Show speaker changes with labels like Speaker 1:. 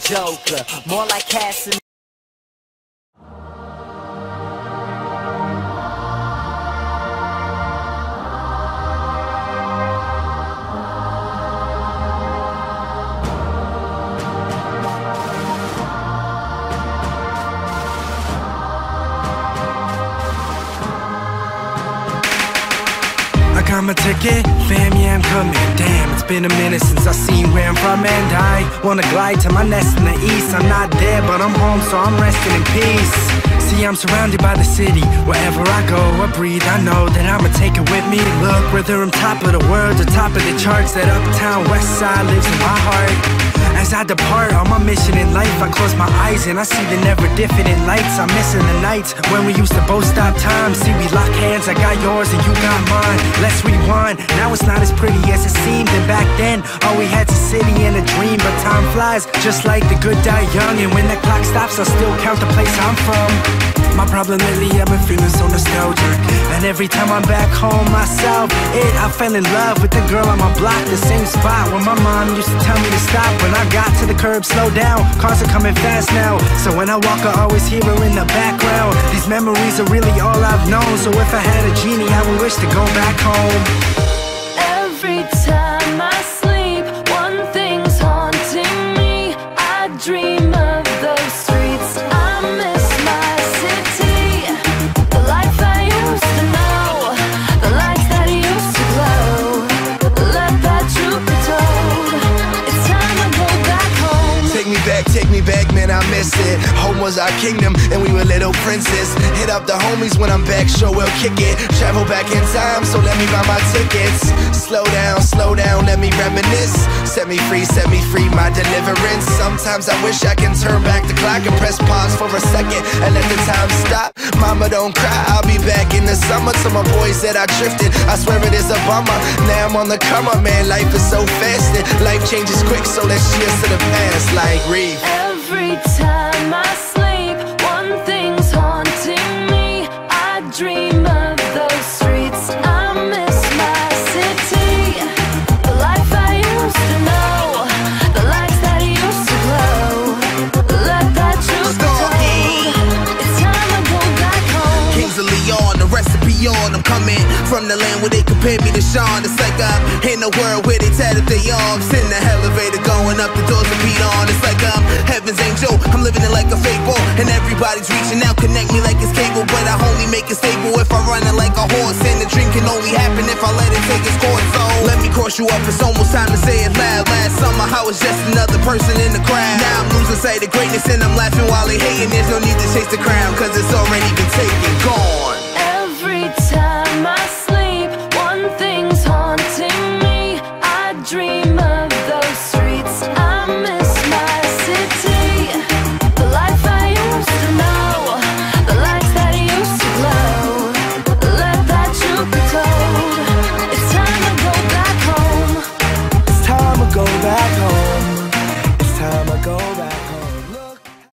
Speaker 1: Joker, more like Casanova.
Speaker 2: Got my ticket, fam, yeah, I'm coming. Damn, it's been a minute since I seen where I'm from, and I wanna glide to my nest in the east. I'm not there, but I'm home, so I'm resting in peace. See, I'm surrounded by the city. Wherever I go, I breathe, I know that I'ma take it with me. Look, whether I'm top of the world or top of the charts, that uptown west side lives in my heart. As I depart on my mission in life, I close my eyes and I see the never different lights. I'm missing the nights when we used to both stop time. See, we lock hands, I got yours and you got mine. Let's rewind, now it's not as pretty as it seemed. And back then, all we had's a city and a dream. But time flies, just like the good die young. And when the clock stops, I still count the place I'm from. My problem lately, I've been feeling so nostalgic. And every time I'm back home myself, I fell in love with the girl on my block. The same spot where my mom used to tell me to stop. When I got to the curb, slow down, cars are coming fast now. So when I walk, I always hear her in the background. These memories are really all I've known. So if I had a genie, I would wish to go back home.
Speaker 3: Every time I sleep, one thing's haunting me. I dream of those streets. I miss my city, the life I used to know, the lights that used to glow. Let that truth be told. It's time to go back home.
Speaker 4: Take me back, man, I miss it. Home was our kingdom, and we were little princes. Hit up the homies when I'm back, sure we'll kick it. Travel back in time, so let me buy my tickets. Slow down, let me reminisce. Set me free, my deliverance. Sometimes I wish I can turn back the clock and press pause for a second and let the time stop. Mama, don't cry, I'll be back in the summer. To my boys that I drifted, I swear it is a bummer. Now I'm on the come up, man, life is so fast and life changes quick, so let's cheers to the past like Reef.
Speaker 3: Every time I sleep, one thing's haunting me. I dream of those streets. I miss my city, the life I used to know, the lights that used to glow. Let that truth be told. It's time to go back home.
Speaker 5: Kings of Leon, the recipe on. I'm coming from the land where they compare me to Sean. It's like I'm in a world where they tatted their arms. In the elevator going up, the doors are beat on. It's like I'm heaven's angel, I'm living it like a fable. And everybody's reaching out, connect me like it's cable. But I only make it stable if I run it like a horse. And the dream can only happen if I let it take its course. So let me cross you up, it's almost time to say it loud. Last summer I was just another person in the crowd. Now I'm losing sight of greatness and I'm laughing while they hating. There's no need to chase the crown, cause it's already been taken, gone.
Speaker 3: Every time I sleep, one thing's haunting me. I dream